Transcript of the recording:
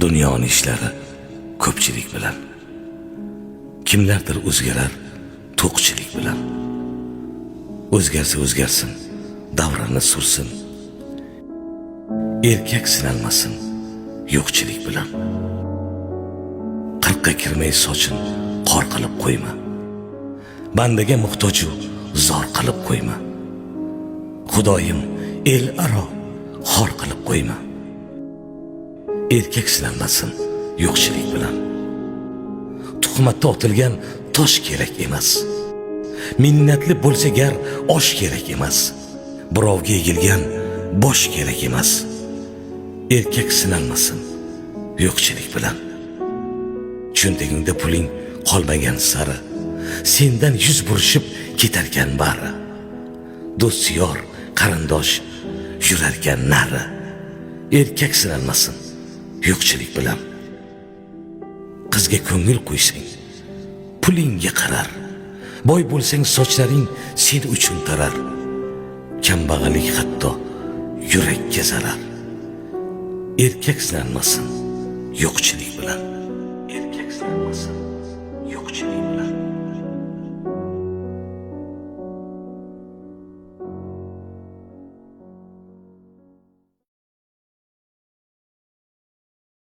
Dunyoning ishlari ko'pchilik bilan. Kimlardir o'zgarar to'qchilik bilan. O'zgarsa o'zgarsin, davrini sursin. Erkak sinalmasin yo'qchilik bilan. Qirqqa kirmay sochin qor qilib qo'yma. Bandaga muhtoju zor qilib qo'yma. Xudoyim el aro xor qilib qo'yma. Erkak sinalmasin yo'qchilik bilan. Tuhmatda otilgan tosh kerak emas. Minnatli bo'lsa gar osh kerak emas. Birovga egilgan bosh kerak emas. Erkak sinalmasin yo'qchilik bilan. Cho'ntagingda puling qolmagan sari, sendan yuz burishib ketarkan bari. Do'st yor, qarindosh yurarkan nari. Erkak sinalmasin yo'qchilik bilan. Qizga ko'ngil qo'ysang, pulingga qarar. Boy bo'lsang sochlaring sen uchun tarar. Kambag'allik hatto yurakka zarar. Erkak sinalmasin yo'qchilik bilan.